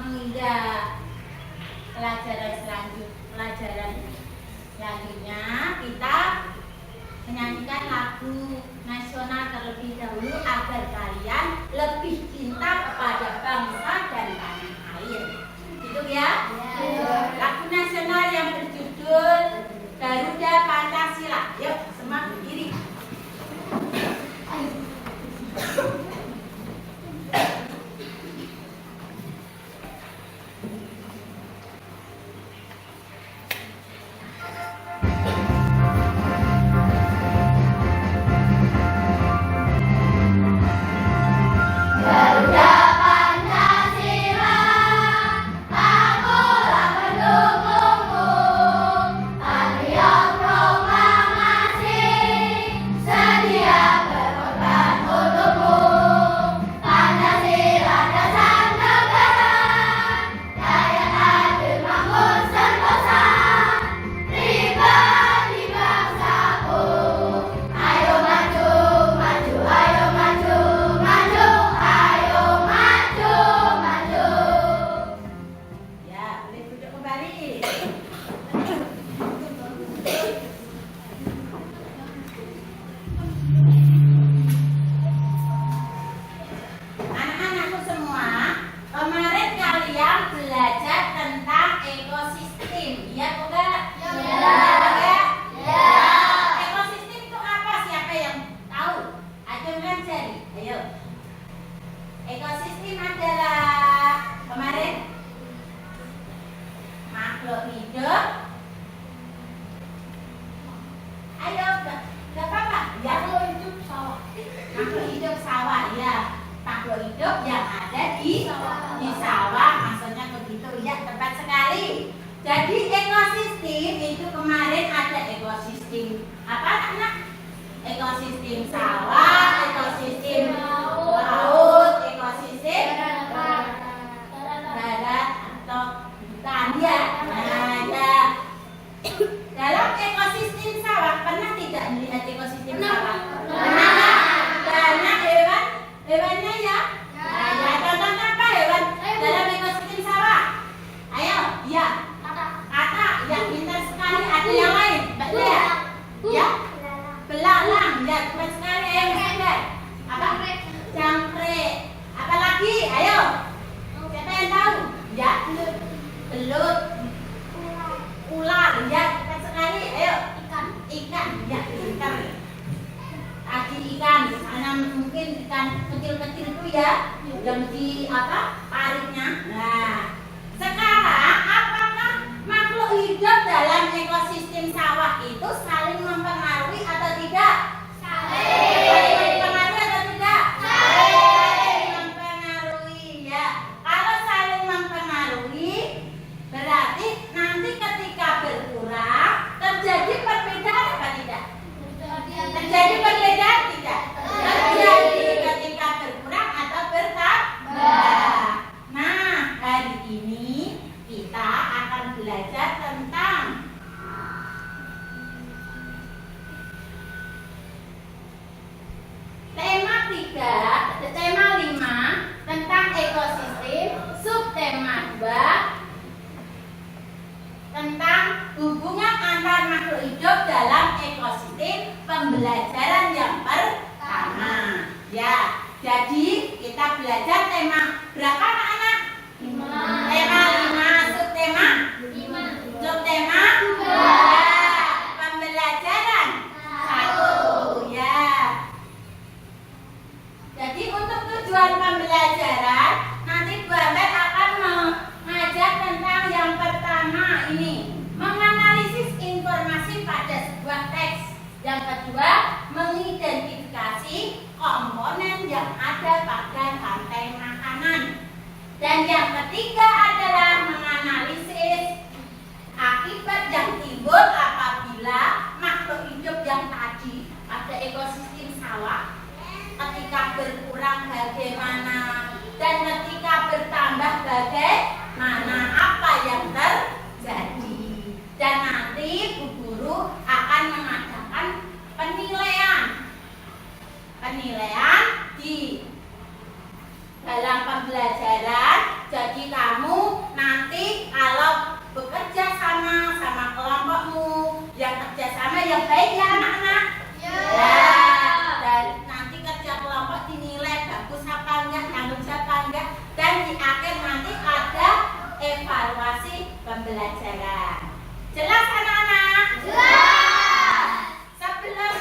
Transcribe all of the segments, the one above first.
menginjak pelajaran selanjutnya kita menyanyikan lagu nasional terlebih dahulu agar kalian lebih cinta kepada bangsa dan tanah air. Gitu ya? Lagu nasional yang berjudul Garuda Pancasila. Yuk, semua berdiri. Ekosistem adalah kemarin makhluk hidup. Ayo, gak apa-apa. Ya, makhluk hidup sawah. Makhluk hidup sawah, ya. Makhluk hidup yang ada di sawah, maksudnya begitu ya, tepat sekali. Jadi ekosistem itu kemarin ada ekosistem apa anak? Ekosistem sawah, ekosistem laut, ekosistem darat atau hutan ya. Nah, ya. Dalam ekosistem sawah pernah tidak melihat ekosistem sawah? Pernah. Banyak hewannya ya. Nah, ya contohnya apa hewan dalam ekosistem sawah? Ayo, ya. Kata, ya pintar sekali. Ada yang lain, Mbak Dea? Ya. Belalang, ya tepat sekali. Ayo Mas, apa? Jangkrik. Apa lagi? Ayo. Siapa yang tahu? Ya, belut. Ular, ya tepat sekali. Ayo. Ikan, ya ikan. Tadi ikan, sana mungkin ikan kecil-kecil itu ya, yang di apa? Paritnya. Nah, sekarang apakah makhluk hidup dalam ekosistem sawah itu saling mempengaruhi atau tidak? Saling mempengaruhi atau tidak? Saling mempengaruhi ya. Kalau saling mempengaruhi berarti nanti ketika berkurang terjadi perbedaan apa tidak? Terjadi perbedaan tidak? Terjadi ketika berkurang atau bertambah. Nah, hari ini kita akan belajar tentang tema 5 tentang ekosistem, subtema 2 tentang hubungan antar makhluk hidup dalam ekosistem, pembelajaran yang pertama. Ya, jadi kita belajar tema berapa anak-anak? 5. Tema 5, subtema 5. Subtema 2. Pembelajaran 1. Ya. Jadi untuk tujuan pembelajaran nanti Bu Amber akan mengajar tentang yang pertama ini, menganalisis informasi pada sebuah teks. Yang kedua, mengidentifikasi komponen yang ada pada rantai makanan. Dan yang ketiga adalah menganalisis akibat yang timbul apabila makhluk hidup yang tadi pada ekosistem sawah ketika berkurang bagaimana dan ketika bertambah bagaimana, apa yang terjadi. Dan nanti Bu Guru akan mengadakan penilaian di dalam pembelajaran. Jadi kamu nanti ada evaluasi pembelajaran. Jelas anak-anak? Jelas. Sebelum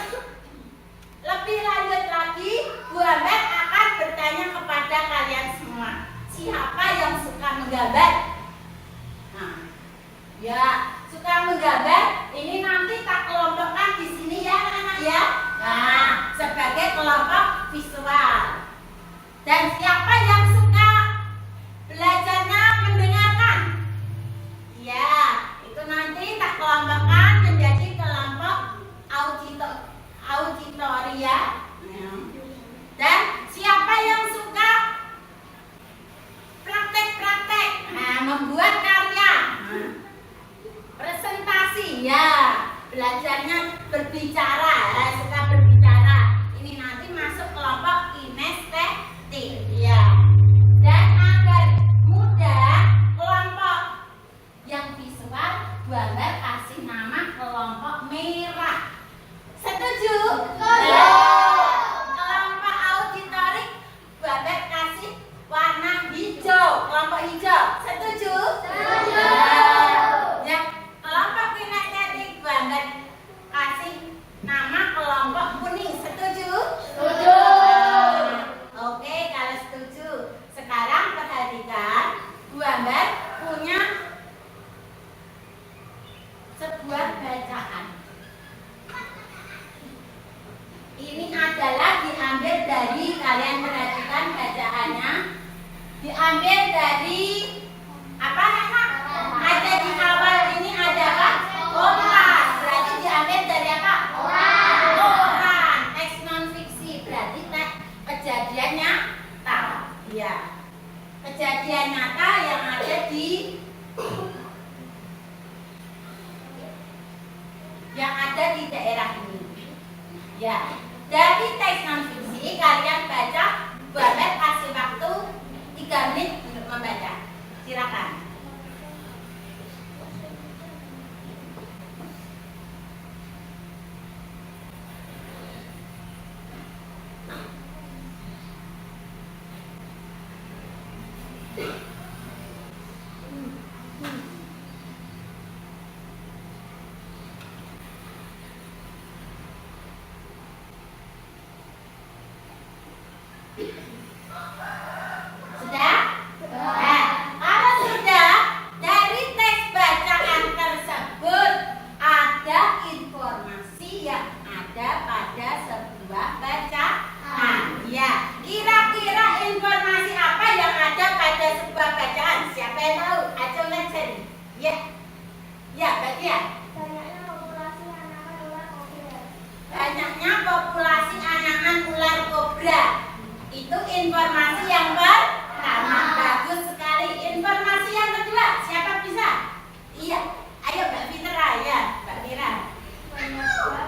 lebih lanjut lagi, Bu Amber akan bertanya kepada kalian semua, siapa yang suka menggambar? Nah, ya, suka menggambar. Ini nanti tak kelompokkan di sini ya anak-anak ya. Nah, sebagai kelompok visual. Dan siapa yang suka belajarnya mendengarkan? Ya, itu nanti tak kelompokkan menjadi kelompok auditoria. Dan siapa yang suka praktek-praktek, nah, membuat karya, presentasi, ya, belajarnya berbicara, suka berbicara. Ini nanti masuk kelompok kinestetik, ya. Dan agar mudah kelompok yang visual, Bu Amber kasih nama kelompok merah. Setuju? Setuju. Kelompok auditorik, Bu Amber kasih warna hijau, kelompok hijau. Setuju? Setuju. Ya, kelompok kinestetik, Bu Amber kasih nama kelompok kuning. Setuju? Setuju. Oke, kalau setuju. Sekarang perhatikan, Bu Amber punya sebuah bacaan. Ini adalah diambil dari, kalian perhatikan bacaannya, diambil dari apa anak? Ada di awal ini ada apa? Koran. Berarti diambil dari apa? Koran. Teks non fiksi. Berarti kejadian nyata. Ya. Kejadian nyata yang ada di daerah ini. Ya. Dari teks non fiksi kalian baca, Bu Amber kasih waktu 3 menit untuk membaca. Silakan. Sudah? Nah, kalau sudah, dari teks bacaan tersebut ada informasi yang ada pada sebuah bacaan. Ya, kira-kira informasi apa yang ada pada sebuah bacaan? Siapa yang tahu? Ayo mencari. Ya, ya, bagian. Banyaknya populasi anakan ular kobra. Itu informasi yang pertama. Bagus sekali. Informasi yang kedua, siapa bisa? Iya, ayo Mbak Fitra ya, Mbak Fira. Munculnya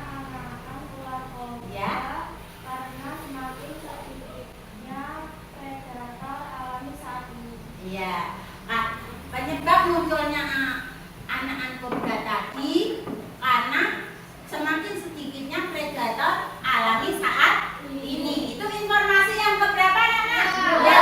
anakan ular kobra, ya. Karena semakin sedikitnya predator alami saat ini. Iya. Nah, penyebab munculnya anakan kobra tadi karena semakin sedikitnya predator alami saat ini. Itu informasi yang keberapa anak? Ya,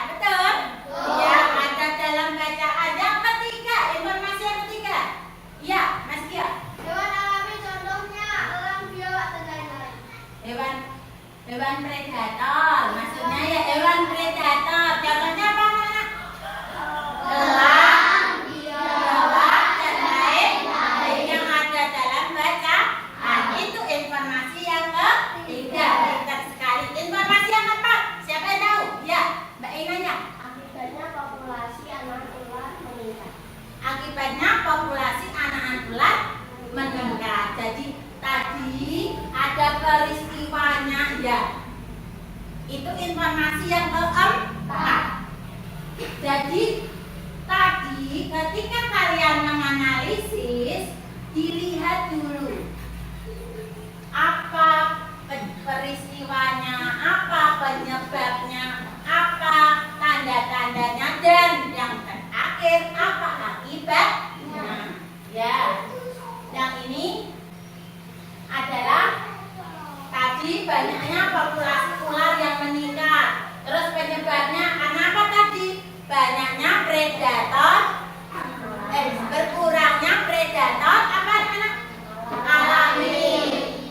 betul? Ya, ada dalam bacaan. Yang ketiga, informasi yang ketiga. Ya, Mas Kia. Hewan alami contohnya elang, biawak, dan lain-lain. Hewan predator. Maksudnya ya hewan predator. Contohnya apa anak? Elang, biawak, dan lain-lain yang ada dalam bacaan. Itu informasi yang ketiga. Pintar sekali. Informasi yang keempat, siapa yang tahu? Ya, Mbak Inanya. Akibatnya populasi anakan ular meningkat. Akibatnya populasi anakan ular meningkat. Jadi tadi ada peristiwanya, ya. Itu informasi yang keempat. Jadi tadi ketika kalian menganalisis, dilihat dulu apa peristiwanya, apa penyebabnya, apa tanda-tandanya, dan yang terakhir apa akibatnya. Ya, yang ini banyaknya populasi ular yang meningkat. Terus penyebabnya karena apa tadi? Banyaknya predator, berkurangnya predator apa namanya? Alami.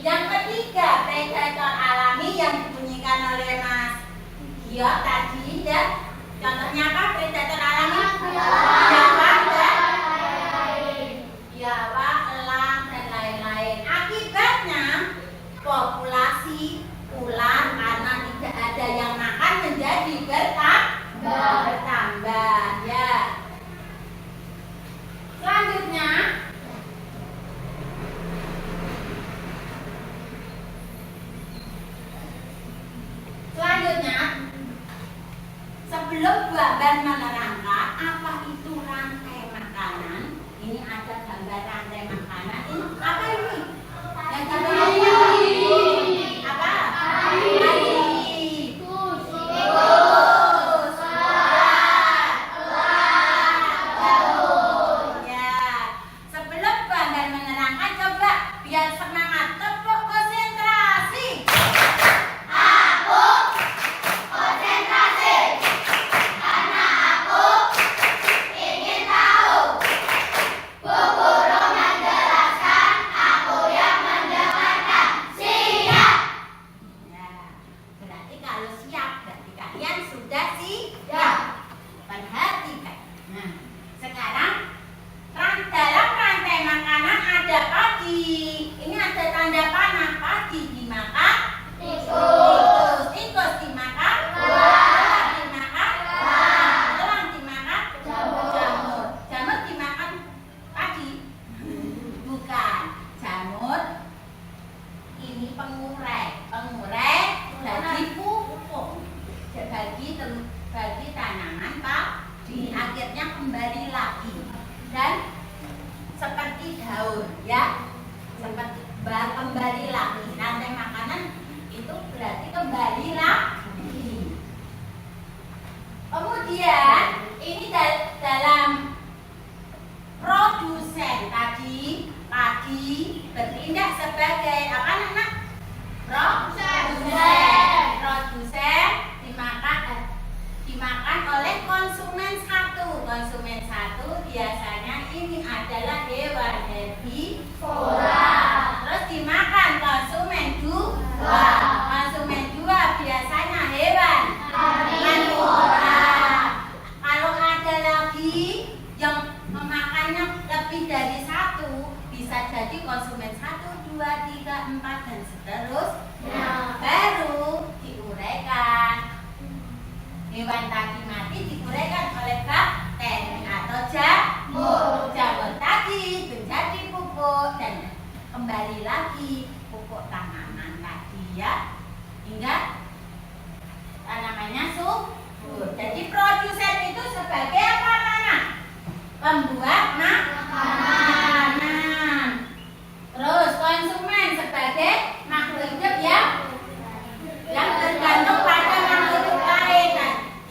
Yang ketiga, predator alami yang dibunyikan oleh Mas Gio tadi ya. Contohnya apa? Predator alami? Biawak, elang, dan lain-lain. Akibatnya populasi ular karena tidak ada yang makan menjadi bertambah ya. Selanjutnya sebelum Baban menerangkan apa itu rantai makanan, ini ada gambar rantai makanan. Ini apa ini? Yang gambar apa? Sebelum Baban menerangkan, coba biar semangat tepuk konsentrasi. Dalam rantai makanan ada padi. Ini ada tanda panah. Padi dimakan tikus. Tikus dimakan elang dimakan elang dimakan jamur. Jamur dimakan padi? Bukan. Jamur ini pengurai. Pengurai jadi pupuk bagi tanaman padi. Akhirnya kembali lagi dan seperti daun ya, seperti kembali lagi. Rantai makanan itu berarti kembali lagi. Kemudian ini dalam produsen tadi padi bertindak sebagai apa namanya? Produsen dimakan oleh konsumen satu. Konsumen satu biasanya ini adalah hewan herbivora. Terus dimakan konsumen dua. Konsumen dua biasanya hewan karnivora. Kalau ada lagi yang memakannya lebih dari satu, bisa jadi konsumen 1, 2, 3, 4 dan seterusnya. Baru diuraikan. Hewan tadi mati diuraikan oleh bakteri atau jamur. Jamur tadi menjadi pupuk dan kembali lagi pupuk tanaman tadi ya, hingga tanamannya subur. Jadi produsen itu sebagai apa anak? Pembuat makanan. Terus konsumen sebagai makhluk hidup yang tergantung pada makhluk hidup lain.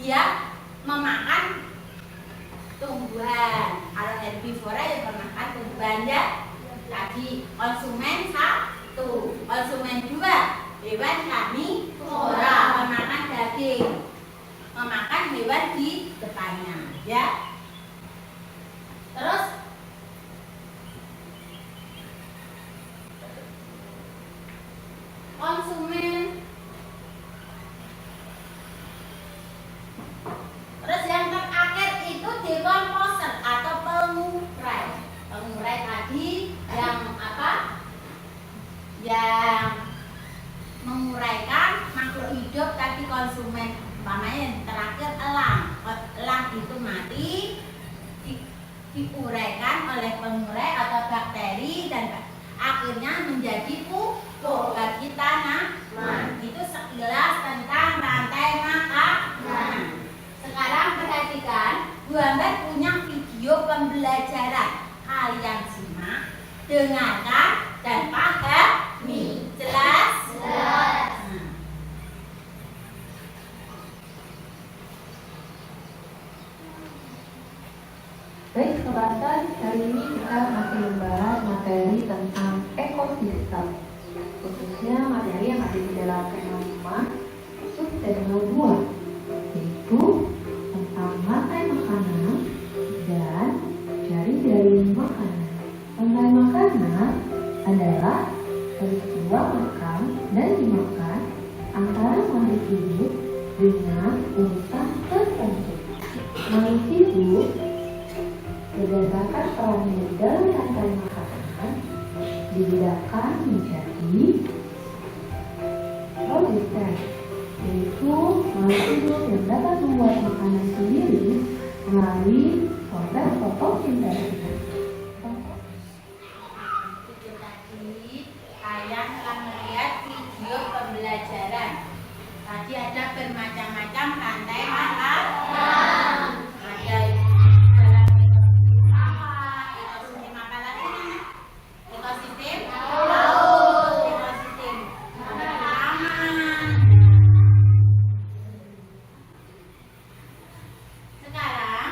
Dia memakan tumbuhan. Kalau herbivora yang memakan tumbuhan ya. Tadi konsumen 1, konsumen 2 hewan karnivora, memakan daging, memakan hewan di depannya ya. Terus konsumen. Terus yang terakhir itu decomposer atau pengurai. Pengurai tadi yang apa? Yang menguraikan makhluk hidup tadi konsumen. Umpamanya yang terakhir elang. Elang itu mati diuraikan oleh pengurai atau bakteri dan akhirnya menjadi pupuk bagi tanaman. Itu sekilas tentang rantai makanan. Sekarang perhatikan, Bu Ambar punya video pembelajaran. Kalian simak, dengarkan, dan pahami. Jelas? Jelas. Baik, sobat, hari ini kita masih membahas materi tentang ekosistem. khususnya materi yang ada di dalam tema 5 subtema 2, yaitu tentang rantai makanan dan jari-jari makanan. Rantai makanan adalah peristiwa makan dan dimakan antara makhluk hidup dengan urutan tertentu. Makhluk hidup berdasarkan perannya dalam rantai makanan dibedakan menjadi produsen, yaitu makhluk hidup yang dapat membuat makanan sendiri melalui proses fotosintesis. Itu tadi kalian telah melihat video pembelajaran. Tadi ada bermacam-macam rantai makanan. Ada dalam ekosistem sawah, ekosistem makanan ini, ekosistem laut, ekosistem taman. Sekarang,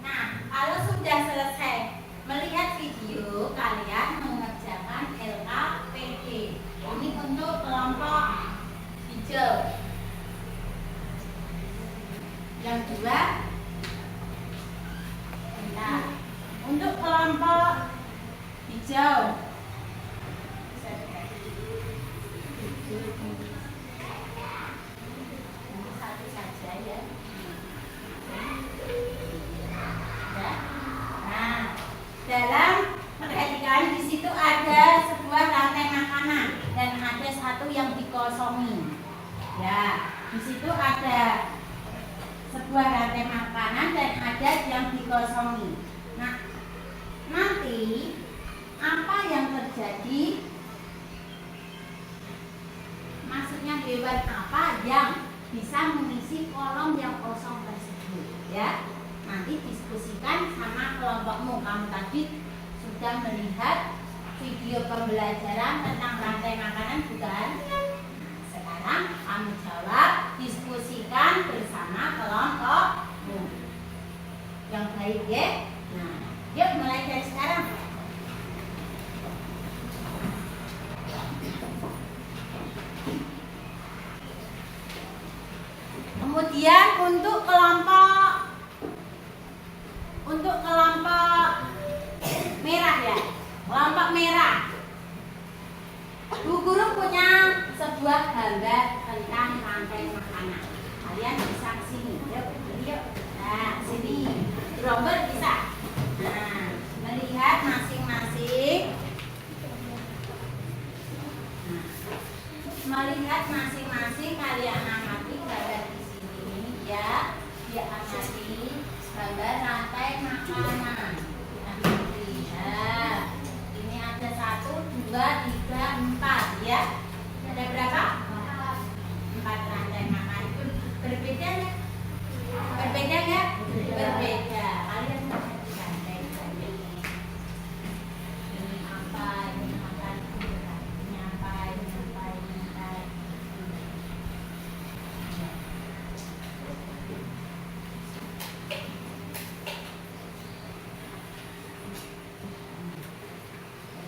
nah kalau sudah selesai melihat video, kalian mengerjakan LKPD. Ini untuk kelompok hijau. Yang dua, nah, untuk kelompok hijau. Satu saja ya. Nah, dalam perhatikan di situ ada sebuah rantai makanan dan ada satu yang dikosongi. Ya, di situ ada sebuah rantai makanan dan ada yang dikosongi. Nah, nanti apa yang terjadi? Maksudnya hewan apa yang bisa mengisi kolom yang kosong tersebut? Ya, nanti diskusikan sama kelompokmu. Kamu tadi sudah melihat video pembelajaran tentang rantai makanan, bukan? Sekarang kamu jawab, diskusikan bersama kelompokmu. Yang baik ya. Nah, yuk mulai dari sekarang. Kemudian untuk kelompok merah ya, kelompok merah. Bu guru punya sebuah gambar tentang rantai makanan. Kalian bisa ke sini, yuk. Nah, sini. Robert bisa. Nah, melihat masing-masing. Nah, melihat masing-masing kalian amati gambar di sini ya. Dia amati gambar rantai makanan. Nah, ini ada 1, 2, 3, 4 ya. Ada berapa? 4 rantai makanan. Berbeda ya? Berbeda ya? Berbeda. Kalian perhatikan baik-baik. Ini apa? Ini apa? Ini apa? Ini apa? Ini apa?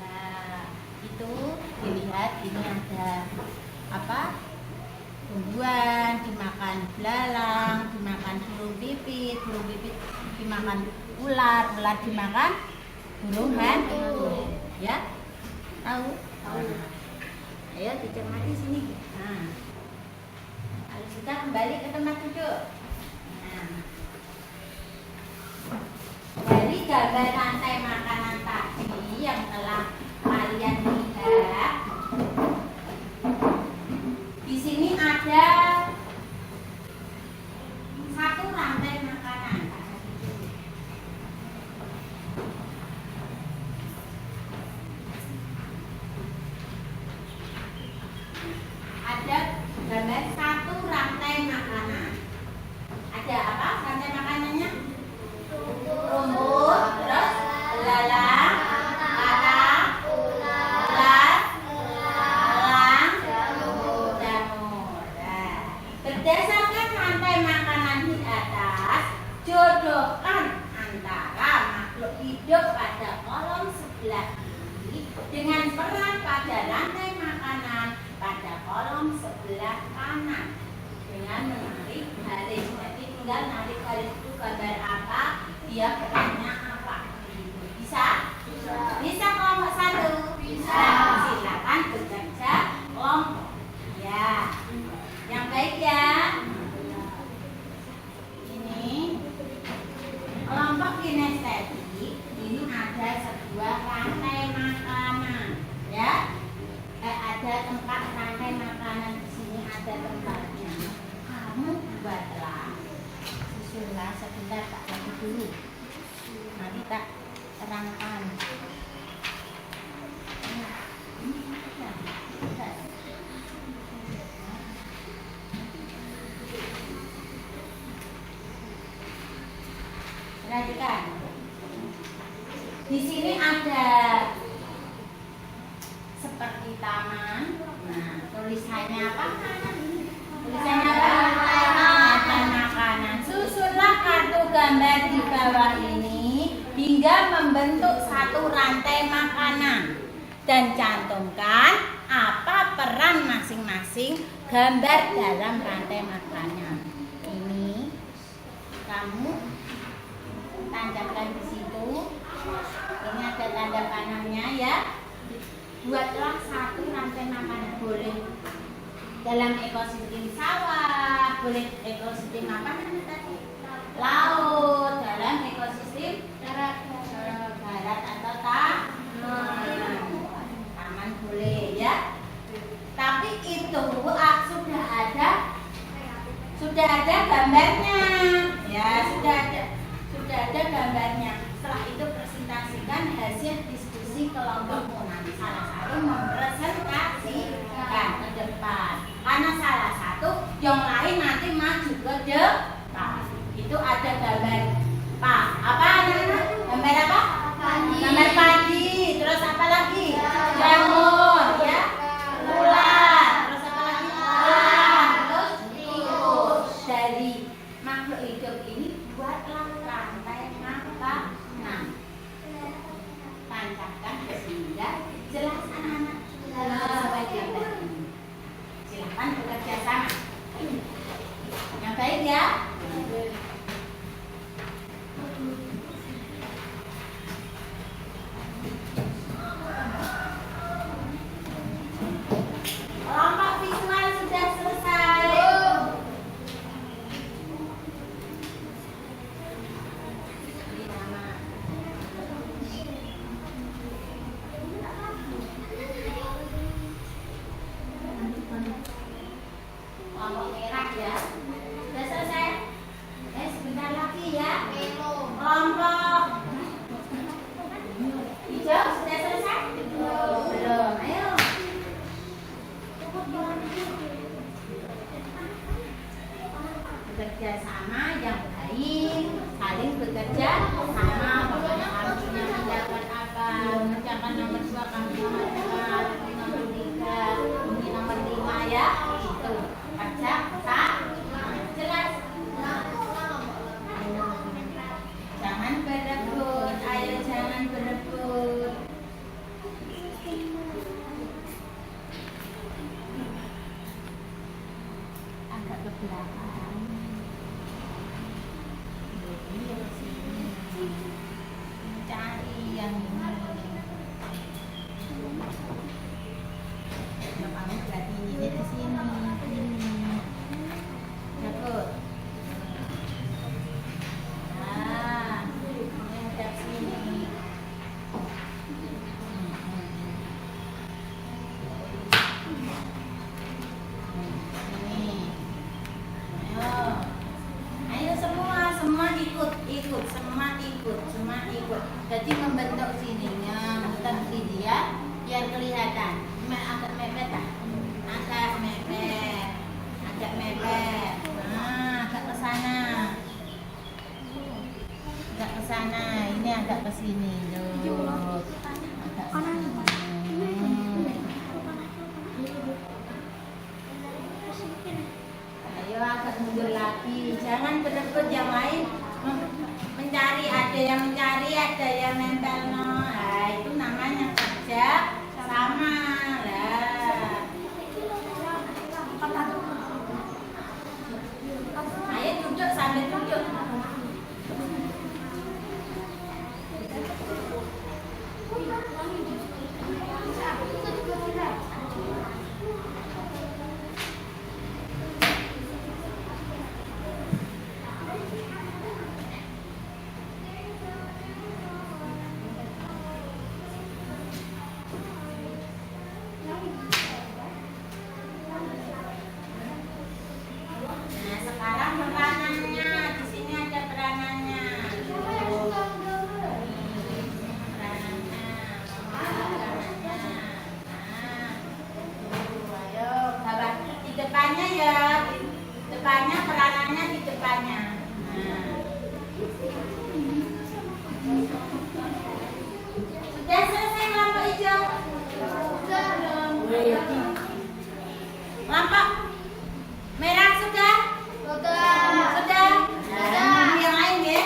Nah, itu dilihat ini ada apa? Tumbuhan dimakan belalang, dimakan burung pipit dimakan ular dimakan burung hantu. Ya? Tahu? Tahu. Ayo dicermati sini. Nah. Kalau sudah kembali ke tempat duduk. Nah. Dari gambar rantai makanan tadi yang telah kalian lihat, di sini ada 1 rantai makanan. Ada gambar 1 rantai makanan. Ada apa rantai makanannya? Rumput, terus belalang, kacang, ulat, elang, jamur. Nah, berdasarkan rantai makanan di atas, jodohkan antara makhluk hidup pada kolom sebelah kiri dengan peran pada rantai kolom sebelah kanan dengan menarik garis. Jadi tinggal narik garis itu gambar apa, dia perannya apa. Bisa? Bisa kelompok 1? Bisa. Silakan bekerja kelompok. Ya, yang baik ya. Ini kelompok kinestetik. Ini ada sebuah rantai makanan, ya. Ada tempat rantai makanan di sini, ada tempatnya. Kamu buatlah, susunlah sebentar tak lagi dulu. Nanti tak terangkan. Perhatikan. Di sini ada seperti taman. Nah, tulisannya apa? Tulisannya apa? Rantai makanan. Susunlah kartu gambar di bawah ini hingga membentuk satu rantai makanan dan cantumkan apa peran masing-masing gambar dalam rantai makanan. Ini kamu tancapkan di situ. Ini ada tanda panahnya ya. Buatlah satu rantai makanan, boleh dalam ekosistem sawah, boleh ekosistem apa namanya tadi? Laut, dalam ekosistem darat atau taman boleh ya. Tapi itu sudah ada gambarnya ya, sudah ada gambarnya. Setelah itu presentasikan hasil diskusi kelompokmu. Nanti salah satu mempresentasikan ke depan. Karena salah satu, yang lain nanti maju ke depan. Itu ada gambar apa namanya? Gambar apa? Padi. Gambar padi. Terus apa lagi? Jamur, ya. Ular. Terus apa lagi? Ular. Terus tikus. Dari makhluk hidup ini buatlah rantai makanan. Tancapkan sehingga jelas anak-anak sesuai gambar ini. Silakan bekerja sama. Yang baik ya. Kelompok visual sudah selesai. Kelompok merah ya. Sudah selesai? Sebentar lagi ya. Kelompok hijau sudah selesai? Belum. Ayo. Bekerja sama yang baik, saling bekerja sama. Pokoknya kamu punya pendapat apa, mengerjakan nomor 2, kamu nomor 4, ini nomor 3, ini nomor 5 ya. Itu kerja sama. Jelas? Jangan berebut, ayo jangan berebut. Agak ke belakang. Cari yang ini. Kamu berarti ini di sini. Dapat. Nah, ini hadap sini. Ayo semua ikut, semua ikut. Jadi membentuk sininya, bukan sini ya, biar kelihatan. Agak mepet tak? Agak mepet. Nah, agak ke sana. Agak ke sana. Ini agak ke sini loh. Agak ke sini. Ayo agak mundur lagi. Jangan berebut yang lain. Mencari, ada yang mencari, ada yang nempel no. Nah, itu namanya kerja sama lah. tangannya di depannya. Sudah selesai lampu hijau? Sudah. Lampu merah sudah? Sudah. Yang lain ya?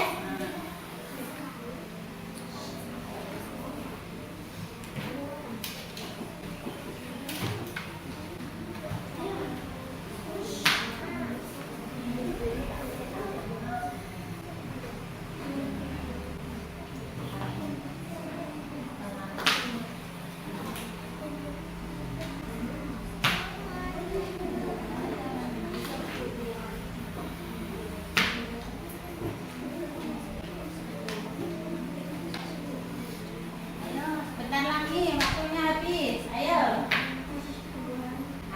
Bentar lagi waktunya habis. Ayo.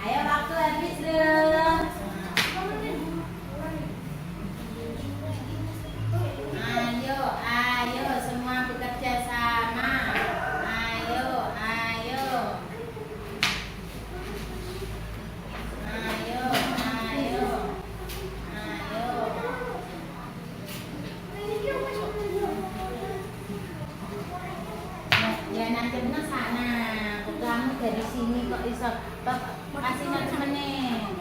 Ayo waktu habis loh. Ayo semua bekerja sama. Ayo. Ya nanti bener sana. Kamu dari sini kok bisa kasih temennya.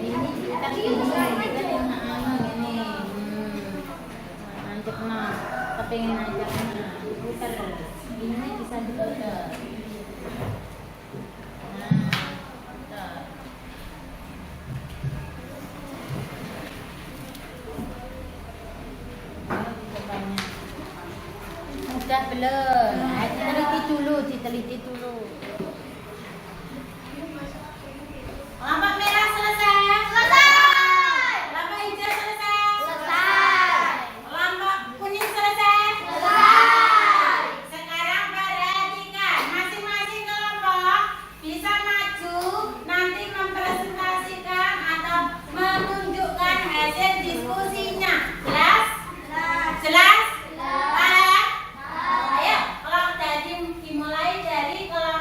Ini kita gini kita yang ini. Nanti nah, kepengen aja puter. Ini bisa diputer. Sudah belum? Diteliti dulu. Lampu merah selesai? Selesai. Lampu hijau selesai? Lampu kuning selesai? Sekarang perhatikan, masing-masing kelompok bisa maju nanti mempresentasikan atau menunjukkan hasil diskusinya. Jelas? Jelas? Ayo, kalau dimulai dari kelompok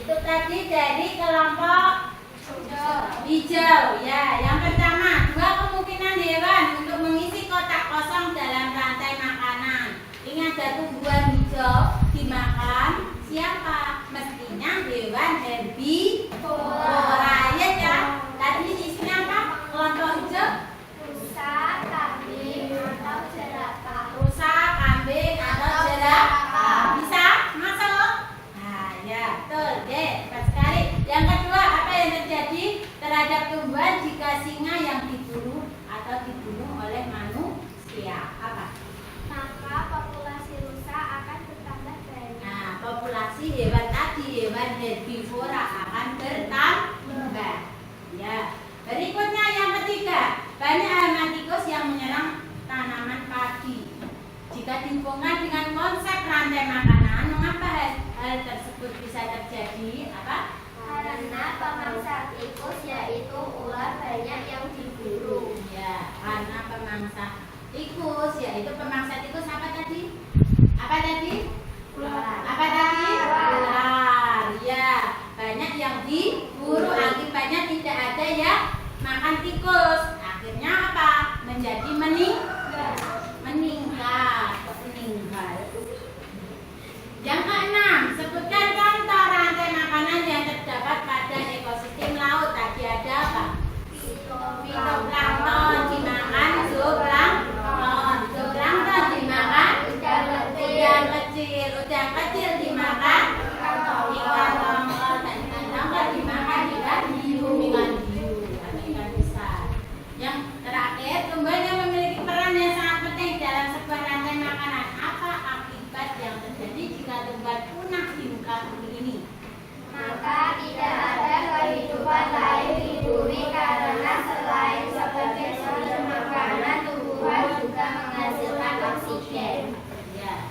Itu tadi dari kelompok hijau. Ya, yang pertama, dua kemungkinan hewan untuk mengisi kotak kosong dalam rantai makanan. Ini ada tumbuhan hijau dimakan siapa? Mestinya hewan herbivora ya. Tadi isinya apa? Kelompok hijau? Rusa, kambing, atau jerapah. Rusa, kambing, atau jerapah. Bisa masuk? Nah, ya, betul. Deh, tepat sekali. Yang kedua, apa yang terjadi terhadap tumbuhan jika singa yang diburu atau dibunuh oleh manusia? Apa? Maka populasi rusa akan bertambah banyak. Nah, populasi hewan tadi, hewan herbivora akan bertambah. Ya. Berikutnya yang ketiga, banyak hama tikus yang menyerang tanaman padi. Jika dihubungkan dengan konsep rantai makanan, mengapa hal tersebut bisa terjadi? Apa? Karena pemangsa tikus yaitu ular banyak yang diburu. Ya, karena pemangsa tikus, yaitu pemangsa tikus apa tadi? Apa tadi? Ular. Apa tadi? Ular. Ya, banyak yang diburu, akibatnya tidak ada yang makan tikus. Akhirnya apa? Menjadi meninggal. Yang keenam, sebutkan contoh rantai makanan yang terdapat pada ekosistem laut. Tadi ada apa? Fitoplankton dimakan zooplankton. Zooplankton dimakan udang kecil. Udang kecil dimakan ikan tongkol. Dan ikan tongkol dimakan ikan hiu. Atau ikan besar. Yang terakhir, tumbuhan yang memiliki peran yang sangat penting dalam sebuah rantai makanan. Apa akibat yang terjadi jika tumbuhan punah di muka bumi ini? Maka tidak ada kehidupan lain di bumi karena selain sebagai sumber makanan, tumbuhan juga menghasilkan oksigen. Ya.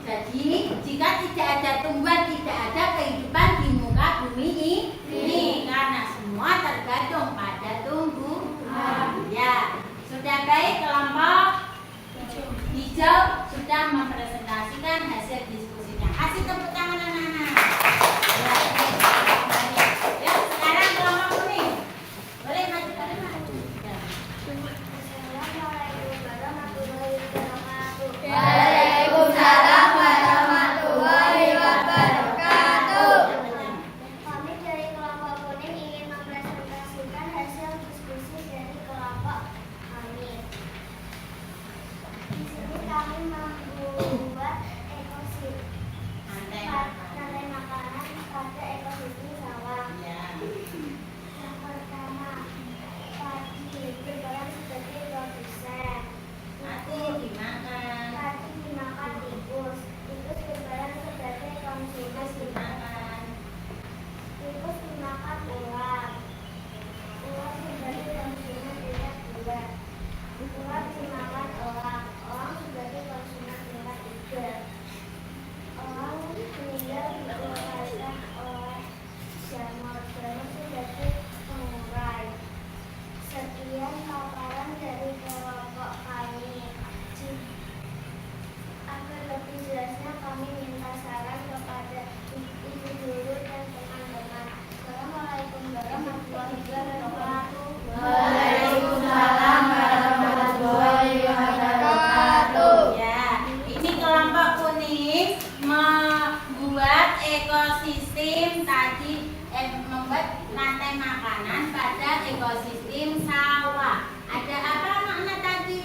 Jadi, jika tidak ada tumbuhan, tidak ada kehidupan di muka bumi ini karena semua tergantung pada tumbuhan. Ya. Sudah baik, kelompok hijau sudah mempresentasikan hasil diskusinya. Kasih tepuk tangan anak-anak. Ya, sekarang kelompok kuning. Boleh maju ke depan. Ya. Assalamualaikum warahmatullahi wabarakatuh. Waalaikumsalam warahmatullahi wabarakatuh. Kami dari kelompok kuning ingin mempresentasikan hasil diskusi dari kelompok kami. Di sini kami membuat ekosistem rantai makanan pada ekosistem sawah. Ya. Yang pertama, padi berperan sebagai produsen. Nanti dimakan. Padi dimakan tikus. Tikus berperan sebagai konsumen. Dimakan. Tikus dimakan ular. Ular sebagai konsumen tingkat 2. Ular dimakan elang. Elang sebagai konsumen tingkat 3. Elang meninggal dikeluarkan oleh jamur. Jamur sebagai pengurai. Sekian paparan dari kelompok kami. Agar lebih jelasnya kami minta saran kepada ibu guru dan teman-teman. Assalamualaikum warahmatullahi wabarakatuh. Waalaikumsalam warahmatullahi wabarakatuh. Ya, ini kelompok kuning membuat ekosistem tadi membuat rantai makanan pada ekosistem sawah. Ada apa makna tadi?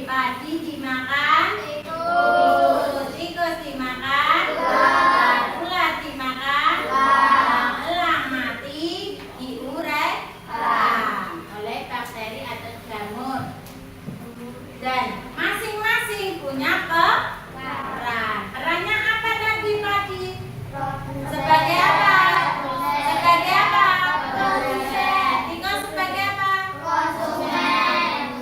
Padi dimakan tikus. Tikus dimakan ular dimakan elang mati diurai oleh bakteri atau jamur. Dan masing-masing punya peran. Perannya apa tadi padi? Sebagai apa? Sebagai apa? Produsen. Tikus sebagai apa? Konsumen.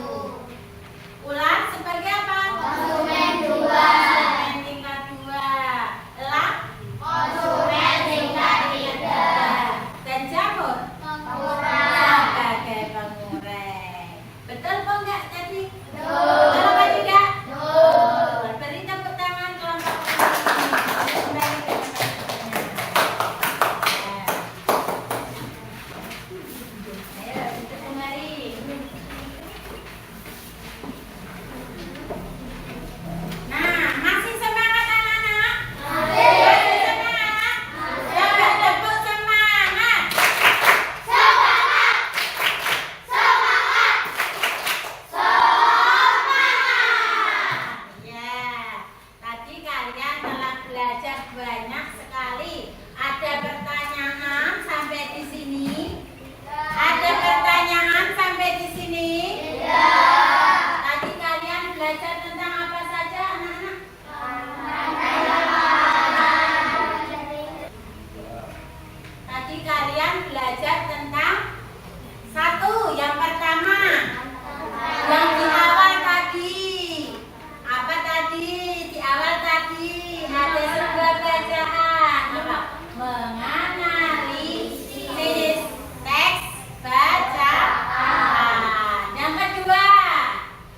Ular sebagai apa? Konsumen 2. Konsumen tingkat 2. belajar banyak sekali. Ada pertanyaan sampai di sini? Ada pertanyaan sampai di sini? Tadi kalian belajar tentang apa saja, anak-anak? Tadi kalian belajar tentang satu, yang pertama, yang di awal tadi. Apa tadi? Di awal tadi ada sebuah bacaan. Apa? Menganalisis teks bacaan. Yang kedua,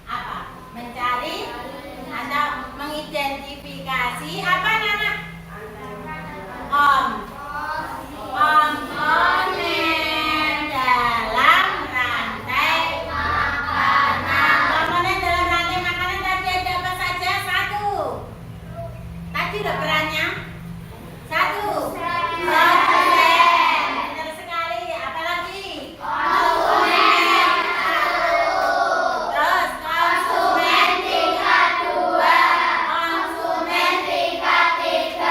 apa? Mencari atau mengidentifikasi apa, Nana? Komponen dalam rantai makanan. Komponen dalam rantai makanan tadi ada apa saja? Satu. Tadi udah perannya. Satu. Konsumen. Benar sekali. Apa lagi? Konsumen. Terus konsumen tingkat 2. Konsumen tingkat 3.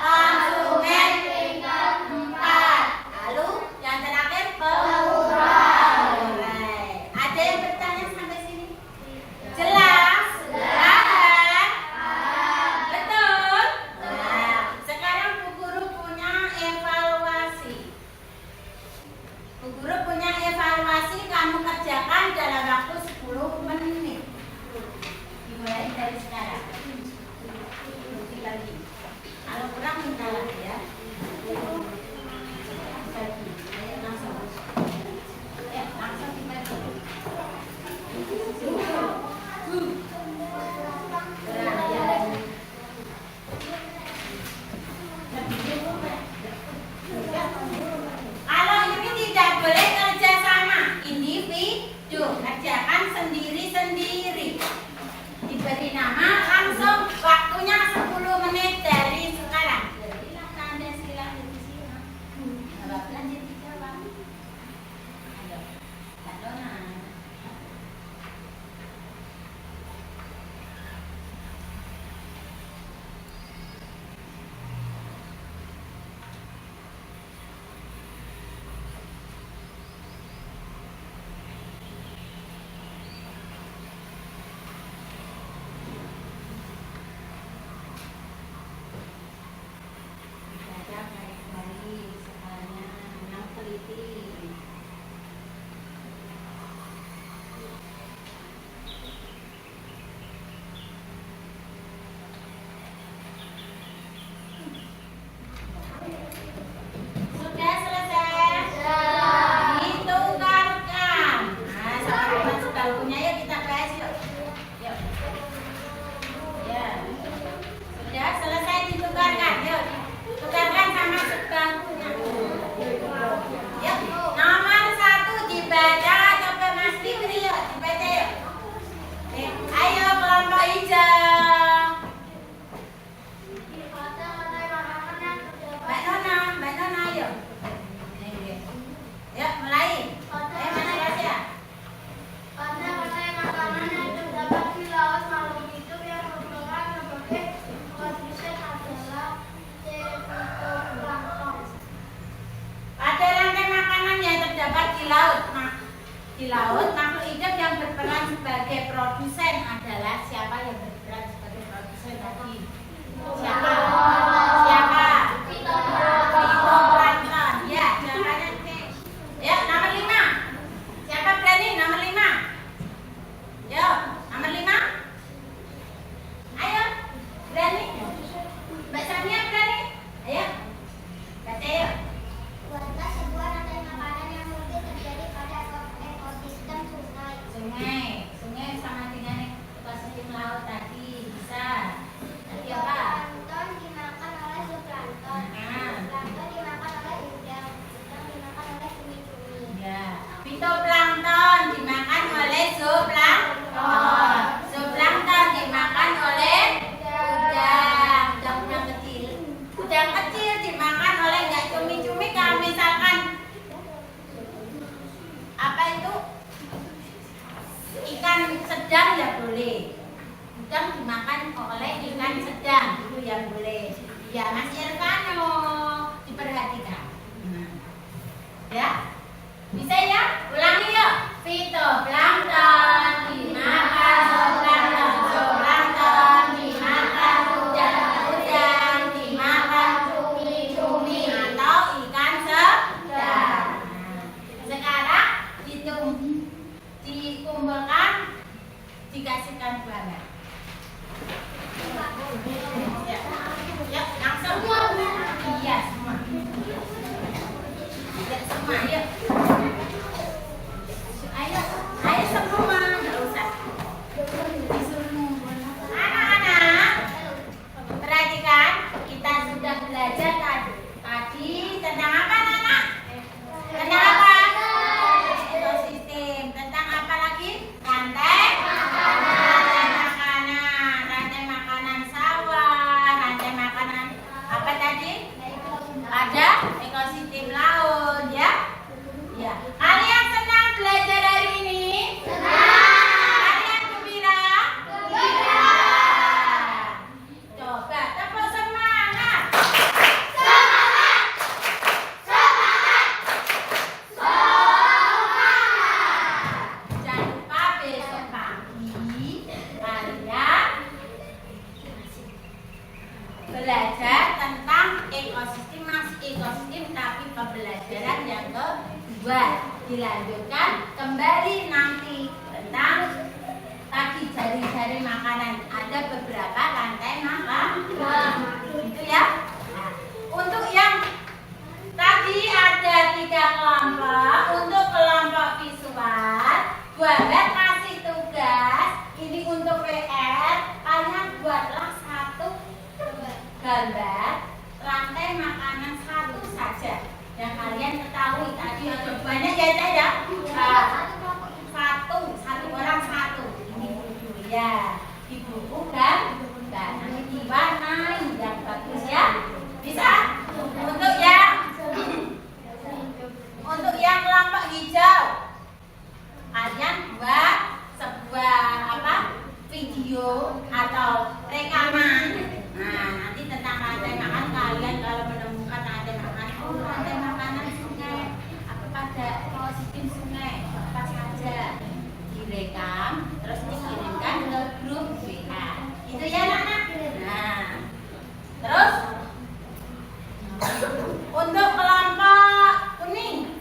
Konsumen tingkat 4. Lalu yang terakhir pengurus. Ada yang bertanya sampai sini? Jelas? Paham? Betul? Nah, sekarang Bu Guru punya evaluasi. Bu Guru punya evaluasi, kamu kerjakan dalam waktu 10 menit. Dimulai dari sekarang. Bukti lagi. Kalau kurang minta lagi ya. Bagi. Ayo langsung. Ya, langsung dibagi. Nah, ya. Kalau ini tidak boleh kerja sama, individu, kerjakan sendiri-sendiri. Diberi nama langsung, waktunya 10 menit dari sekarang. Silakan Anda, silakan di sini. Bapak lanjut dijawab. Ayo, Mbak Dona. Baca baik-baik soalnya yang teliti. Sudah selesai? Ditukarkan. Nah, sama sudah punya, yuk kita bahas yuk. Yuk. Ya. Sudah selesai ditukarkan, yuk. Tukarkan sama sebangkunya. Yuk. Nomor 1 dibaca atau ke Mas Fikri, yuk. Dibaca yuk. Ayo kelompok hijau. Mbak Nona, yuk. Yuk, mulai. Ayo Mas Rasya. Rantai makanan yang terdapat di laut makhluk hidup yang berperan sebagai ekosistem adalah zooplankton. Pada rantai makanan yang terdapat di laut, makhluk hidup yang berperan sebagai produsen adalah siapa yang berperan sebagai produsen tadi? Siapa? Siapa? Fitoplankton. Ya, jawabannya C. Ya, nomor 5. Siapa berani? Nomor 5. Yo, nomor 5. Ayo, berani? Mbak Samia berani? Ayo, baca yuk. Buatlah sebuah rantai makanan yang mungkin terjadi pada ekosistem sungai. Sungai sama dengan ekosistem laut tadi bisa. Tadi apa? Plankton dimakan oleh zooplankton. Plankton dimakan oleh udang. Udang dimakan oleh cumi-cumi. Ya, fitoplankton dimakan oleh zooplankton. Zooplankton dimakan oleh udang. Udang kecil. Udang kecil dimakan oleh nggak cumi-cumi. Kalau misalkan apa itu ikan sedang ya boleh. Udang dimakan oleh ikan sedang itu ya boleh. Ya, Mas Irfano, diperhatikan. Ya, bisa ya? Ulangi yuk. Fitoplankton dimakan zooplankton, zooplankton dimakan udang-udang, dimakan cumi-cumi atau ikan sedang. Sekarang dikumpulkan, dikasihkan buahnya. Ya, langsung. Iya, semua. Ya, semua, yuk. Ayo semua, nggak usah. Disuruh ngumpul. Anak-anak, perhatikan, kita sudah belajar tadi tentang apa, anak? Tentang apa? Ekosistem. Tentang apa lagi? Rantai makanan sawah, rantai makanan apa tadi? Ada ekosistem laut, ya? Ya. Kalian senang belajar hari ini? Senang. Kalian gembira? Gembira. Coba tepuk semangat. Semangat. Semangat. Semangat. Jangan lupa besok pagi kalian belajar tentang ekosistem, masih ekosistem tapi pembelajaran yang kedua. Dilanjutkan kembali nanti tentang tadi jari-jari makanan. Ada beberapa rantai makanan, gitu ya. Nah, untuk yang tadi ada 3 kelompok. Untuk kelompok visual, buat kasih tugas. Ini untuk PR. Kalian buatlah satu gambar rantai makanan satu saja yang kalian ketahui. Tadi ada banyak ya saya. Satu orang satu. Ini buku ya. Di buku kan nanti diwarnai yang bagus ya. Bisa? Untuk yang kelompok hijau, kalian buat sebuah video atau rekaman. Nah, nanti tentang rantai makan kalian kalau menemukan rantai makanan sungai, apa pada ekosistem sungai, apa saja direkam, terus dikirimkan ke grup WA. Itu ya anak-anak. Nah, terus untuk kelompok kuning,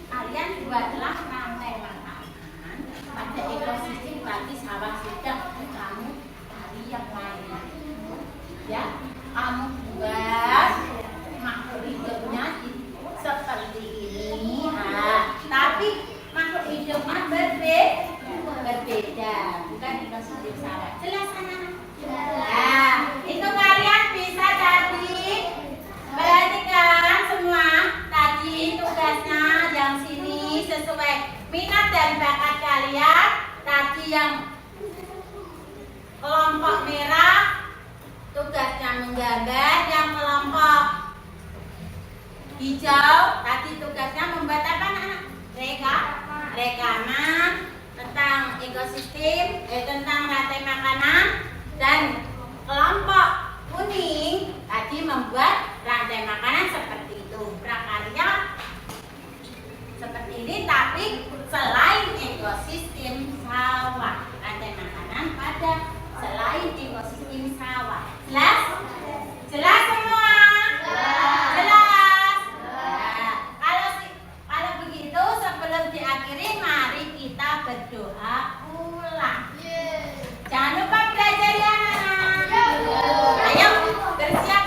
kalian buatlah rantai makanan pada ekosistem. Berarti sawah sudah, kamu cari yang lain. Ya, kamu buat makhluk hidupnya seperti ini. Nah, tapi makhluk hidupnya berbeda, bukan ekosistem sawah. Jelas anak-anak? Nah, itu kalian bisa tadi perhatikan semua. Tadi tugasnya yang sini sesuai minat dan bakat kalian. Tadi yang kelompok merah tugasnya menggambar, yang kelompok hijau tadi tugasnya membuat apa anak? Rekaman tentang ekosistem, tentang rantai makanan, dan kelompok kuning tadi membuat rantai makanan seperti itu, prakarya seperti ini, tapi selain ekosistem sawah, rantai makanan pada selain ekosistem sawah. Jelas? Jelas semua? Jelas? Nah, kalau begitu sebelum diakhiri mari kita berdoa ulang. Jangan lupa belajar ya anak-anak. Ayo bersiap.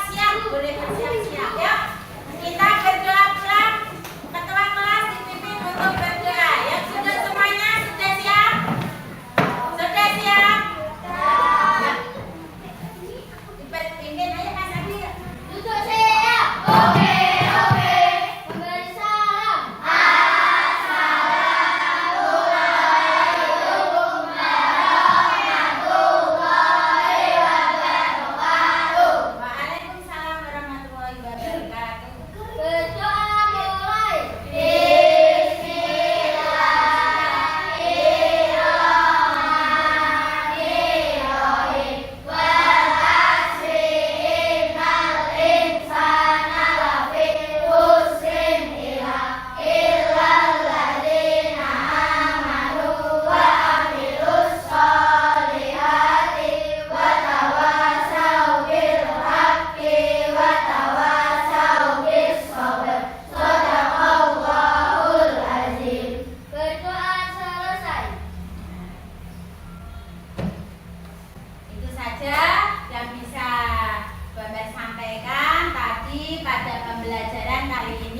pada pembelajaran kali ini.